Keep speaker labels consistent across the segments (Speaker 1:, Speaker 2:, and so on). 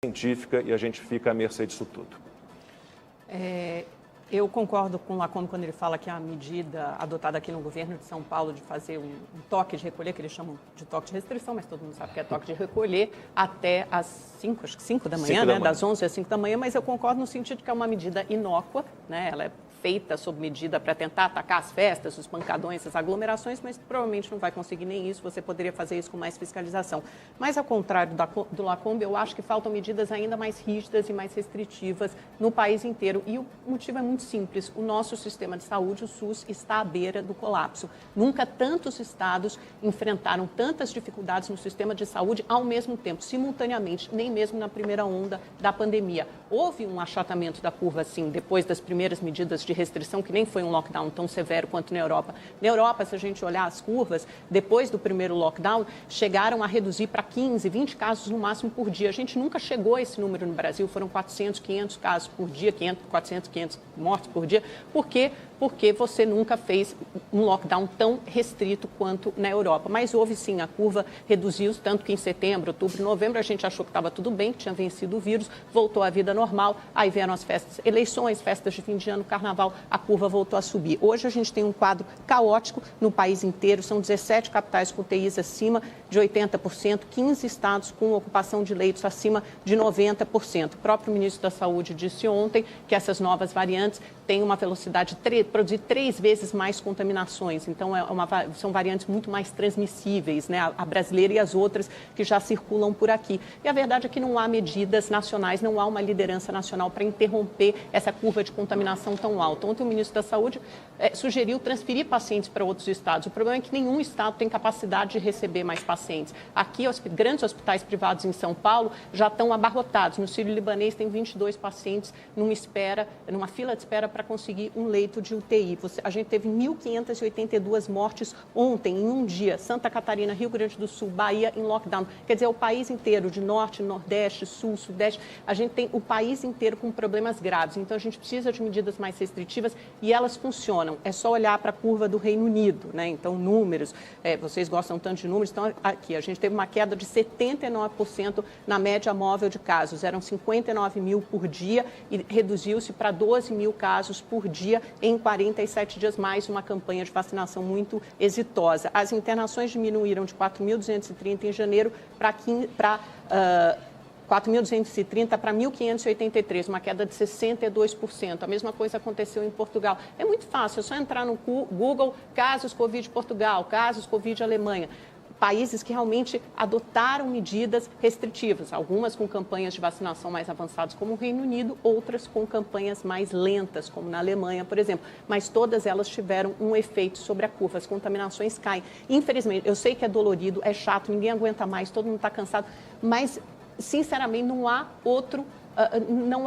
Speaker 1: científica e a gente fica à mercê disso tudo.
Speaker 2: Eu concordo com o Lacombe quando ele fala que a medida adotada aqui no governo de São Paulo de fazer um toque de recolher, que eles chamam de toque de restrição, mas todo mundo sabe que é toque de recolher, até às 5, acho que 5 da manhã, né? Das 11 às 5 da manhã, mas eu concordo no sentido que é uma medida inócua, né? Ela é feita sob medida para tentar atacar as festas, os pancadões, as aglomerações, mas provavelmente não vai conseguir nem isso, você poderia fazer isso com mais fiscalização. Mas, ao contrário do Lacombe, eu acho que faltam medidas ainda mais rígidas e mais restritivas no país inteiro. E o motivo é muito simples, o nosso sistema de saúde, o SUS, está à beira do colapso. Nunca tantos estados enfrentaram tantas dificuldades no sistema de saúde ao mesmo tempo, simultaneamente, nem mesmo na primeira onda da pandemia. Houve um achatamento da curva, sim, depois das primeiras medidas de restrição, que nem foi um lockdown tão severo quanto na Europa. Na Europa, se a gente olhar as curvas, depois do primeiro lockdown, chegaram a reduzir para 15, 20 casos no máximo por dia. A gente nunca chegou a esse número no Brasil, foram 400, 500 casos por dia, 400, 500 mortes por dia. Por quê? Porque você nunca fez um lockdown tão restrito quanto na Europa. Mas houve sim, a curva reduziu, tanto que em setembro, outubro, novembro, a gente achou que estava tudo bem, que tinha vencido o vírus, voltou à vida normal, aí vieram as festas, eleições, festas de fim de ano, carnaval, a curva voltou a subir. Hoje a gente tem um quadro caótico no país inteiro, são 17 capitais com UTIs acima de 80%, 15 estados com ocupação de leitos acima de 90%. O próprio ministro da Saúde disse ontem que essas novas variantes têm uma velocidade de produzir 3 vezes mais contaminações. Então, são variantes muito mais transmissíveis, né? A brasileira e as outras que já circulam por aqui. E a verdade é que não há medidas nacionais, não há uma liderança nacional para interromper essa curva de contaminação tão alta. Ontem o ministro da Saúde sugeriu transferir pacientes para outros estados. O problema é que nenhum estado tem capacidade de receber mais pacientes. Aqui, os grandes hospitais privados em São Paulo já estão abarrotados. No Sírio-Libanês tem 22 pacientes numa fila de espera para conseguir um leito de UTI. A gente teve 1.582 mortes ontem, em um dia. Santa Catarina, Rio Grande do Sul, Bahia em lockdown. Quer dizer, o país inteiro, de norte, nordeste, sul, sudeste, a gente tem o país inteiro com problemas graves. Então, a gente precisa de medidas mais restritivas e elas funcionam. É só olhar para a curva do Reino Unido, né? Então, números, vocês gostam tanto de números, então aqui a gente teve uma queda de 79% na média móvel de casos. Eram 59 mil por dia e reduziu-se para 12 mil casos por dia em 47 dias, mais uma campanha de vacinação muito exitosa. As internações diminuíram de 4.230 em janeiro para 4.230 para 1.583, uma queda de 62%. A mesma coisa aconteceu em Portugal. É muito fácil, é só entrar no Google, casos Covid Portugal, casos Covid Alemanha. Países que realmente adotaram medidas restritivas, algumas com campanhas de vacinação mais avançadas, como o Reino Unido, outras com campanhas mais lentas, como na Alemanha, por exemplo. Mas todas elas tiveram um efeito sobre a curva, as contaminações caem. Infelizmente, eu sei que é dolorido, é chato, ninguém aguenta mais, todo mundo está cansado, mas, sinceramente, não há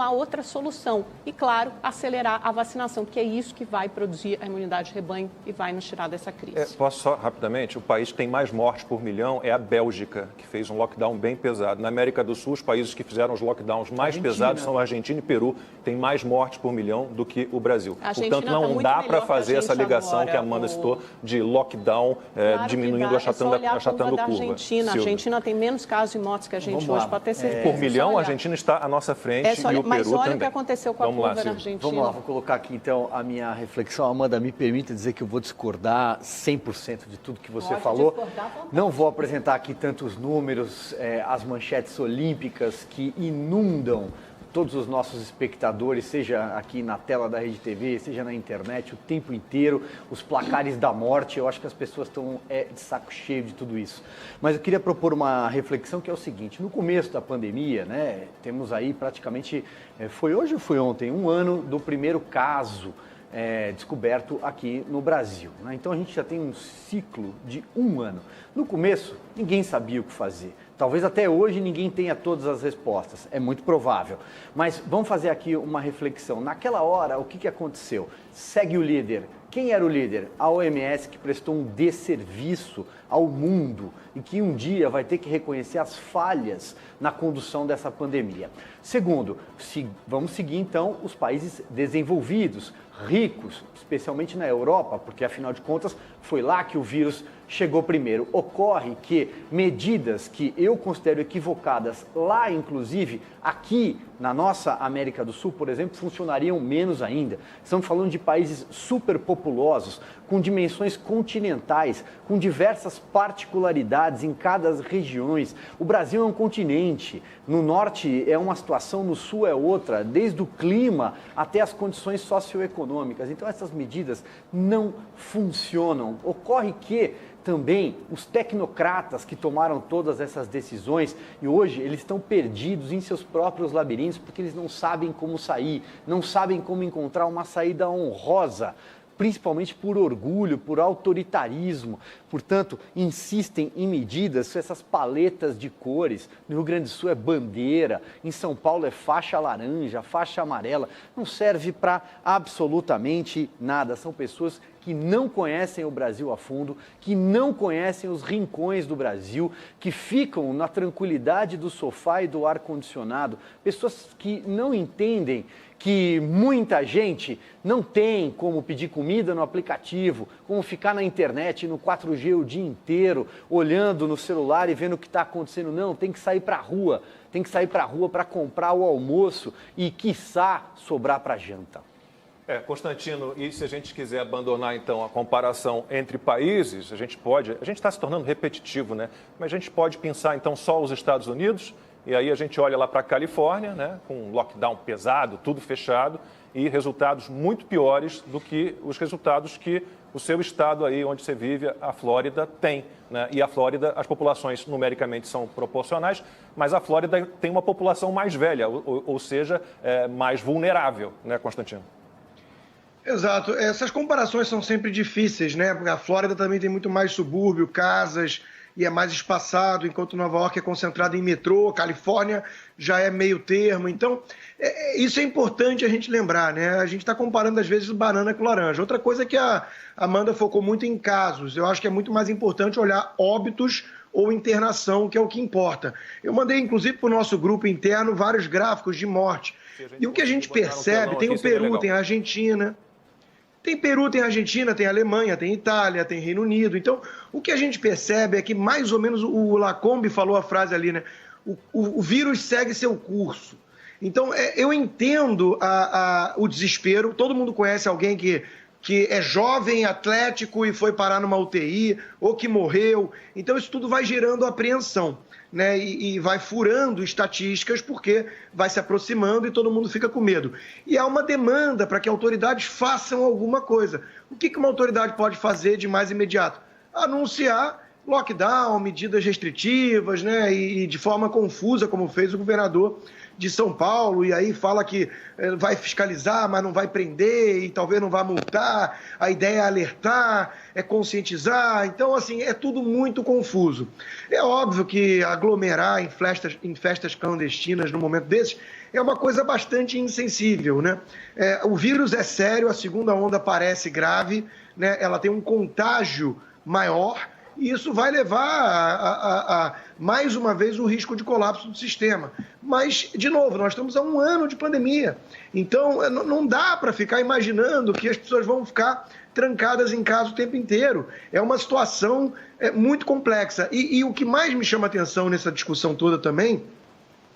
Speaker 2: outra solução. E, claro, acelerar a vacinação, que é isso que vai produzir a imunidade de rebanho e vai nos tirar dessa crise.
Speaker 1: Posso só, rapidamente, o país que tem mais mortes por milhão é a Bélgica, que fez um lockdown bem pesado. Na América do Sul, os países que fizeram os lockdowns mais pesados são a Argentina e Peru, tem mais mortes por milhão do que o Brasil. Portanto, não dá para fazer essa ligação agora, que a Amanda citou de lockdown, claro, diminuindo, achatando a curva.
Speaker 2: A Argentina tem menos casos e mortes que a gente hoje, para ter certeza.
Speaker 1: Por milhão, a Argentina está à nossa frente e o Peru
Speaker 2: mas olha
Speaker 1: também.
Speaker 2: O que aconteceu com a curva na Argentina.
Speaker 3: Vamos lá, vou colocar aqui então a minha reflexão. Amanda, me permita dizer que eu vou discordar 100% de tudo que você falou. Não vou apresentar aqui tantos números, as manchetes olímpicas que inundam todos os nossos espectadores, seja aqui na tela da Rede TV, seja na internet, o tempo inteiro, os placares da morte. Eu acho que as pessoas estão de saco cheio de tudo isso. Mas eu queria propor uma reflexão que é o seguinte: no começo da pandemia, né, temos aí praticamente, foi hoje ou foi ontem, 1 ano do primeiro caso descoberto aqui no Brasil, né? Então a gente já tem um ciclo de 1 ano. No começo, ninguém sabia o que fazer. Talvez até hoje ninguém tenha todas as respostas, é muito provável. Mas vamos fazer aqui uma reflexão. Naquela hora, o que aconteceu? Segue o líder. Quem era o líder? A OMS, que prestou um desserviço ao mundo e que um dia vai ter que reconhecer as falhas na condução dessa pandemia. Segundo, vamos seguir então os países desenvolvidos, ricos, especialmente na Europa, porque afinal de contas foi lá que o vírus chegou primeiro. Ocorre que medidas que eu considero equivocadas lá, inclusive aqui na nossa América do Sul, por exemplo, funcionariam menos ainda. Estamos falando de países superpopulosos, com dimensões continentais, com diversas particularidades em cada região. O Brasil é um continente, no norte é uma situação, no sul é outra, desde o clima até as condições socioeconômicas. Então essas medidas não funcionam. Ocorre que também os tecnocratas que tomaram todas essas decisões e hoje eles estão perdidos em seus próprios labirintos porque eles não sabem como sair, não sabem como encontrar uma saída honrosa, principalmente por orgulho, por autoritarismo. Portanto, insistem em medidas, essas paletas de cores. No Rio Grande do Sul é bandeira, em São Paulo é faixa laranja, faixa amarela. Não serve para absolutamente nada. São pessoas que não conhecem o Brasil a fundo, que não conhecem os rincões do Brasil, que ficam na tranquilidade do sofá e do ar-condicionado. Pessoas que não entendem que muita gente não tem como pedir comida no aplicativo, como ficar na internet, no 4G o dia inteiro, olhando no celular e vendo o que está acontecendo. Não, tem que sair para a rua, para comprar o almoço e, quiçá, sobrar para a janta.
Speaker 1: Constantino, e se a gente quiser abandonar, então, a comparação entre países, a gente está se tornando repetitivo, né? Mas a gente pode pensar, então, só os Estados Unidos, e aí a gente olha lá para a Califórnia, né, com um lockdown pesado, tudo fechado, e resultados muito piores do que os resultados que o seu estado aí, onde você vive, a Flórida, tem. Né? E a Flórida, as populações numericamente são proporcionais, mas a Flórida tem uma população mais velha, ou seja, mais vulnerável, né, Constantino?
Speaker 4: Exato. Essas comparações são sempre difíceis, né? Porque a Flórida também tem muito mais subúrbio, casas, e é mais espaçado, enquanto Nova York é concentrada em metrô, Califórnia já é meio termo. Então, isso é importante a gente lembrar, né? A gente está comparando, às vezes, banana com laranja. Outra coisa é que a Amanda focou muito em casos. Eu acho que é muito mais importante olhar óbitos ou internação, que é o que importa. Eu mandei, inclusive, para o nosso grupo interno vários gráficos de morte. E o que a gente percebe, tem o Peru, tem a Argentina... Tem Peru, tem Argentina, tem Alemanha, tem Itália, tem Reino Unido. Então, o que a gente percebe é que, mais ou menos, o Lacombe falou a frase ali, né? O vírus segue seu curso. Então, eu entendo o desespero. Todo mundo conhece alguém que é jovem, atlético e foi parar numa UTI, ou que morreu. Então, isso tudo vai gerando apreensão, né? E vai furando estatísticas porque vai se aproximando e todo mundo fica com medo. E há uma demanda para que autoridades façam alguma coisa. O que uma autoridade pode fazer de mais imediato? Anunciar lockdown, medidas restritivas, né? E de forma confusa, como fez o governador de São Paulo, e aí fala que vai fiscalizar, mas não vai prender e talvez não vá multar. A ideia é alertar, é conscientizar. Então, assim, é tudo muito confuso. É óbvio que aglomerar em festas clandestinas no momento desses é uma coisa bastante insensível, né? O vírus é sério, a segunda onda parece grave, né? Ela tem um contágio maior, e isso vai levar a mais uma vez, o risco de colapso do sistema. Mas, de novo, nós estamos há um ano de pandemia. Então, não dá para ficar imaginando que as pessoas vão ficar trancadas em casa o tempo inteiro. É uma situação muito complexa. E o que mais me chama a atenção nessa discussão toda também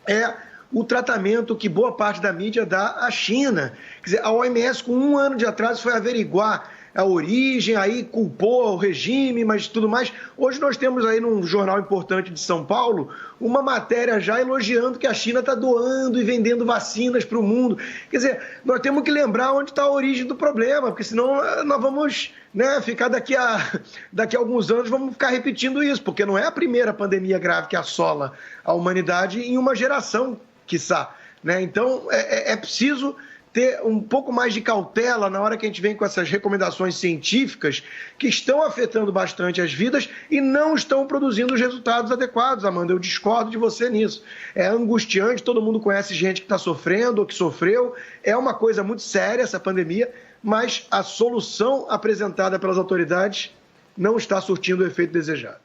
Speaker 4: é o tratamento que boa parte da mídia dá à China. Quer dizer, a OMS, com um ano de atraso, foi averiguar a origem, aí culpou o regime, mas tudo mais. Hoje nós temos aí num jornal importante de São Paulo uma matéria já elogiando que a China está doando e vendendo vacinas para o mundo. Quer dizer, nós temos que lembrar onde está a origem do problema, porque senão nós vamos, né, ficar daqui a alguns anos, vamos ficar repetindo isso, porque não é a primeira pandemia grave que assola a humanidade em uma geração, quiçá, né? Então, é preciso ter um pouco mais de cautela na hora que a gente vem com essas recomendações científicas que estão afetando bastante as vidas e não estão produzindo os resultados adequados, Amanda. Eu discordo de você nisso. É angustiante, todo mundo conhece gente que está sofrendo ou que sofreu. É uma coisa muito séria essa pandemia, mas a solução apresentada pelas autoridades não está surtindo o efeito desejado.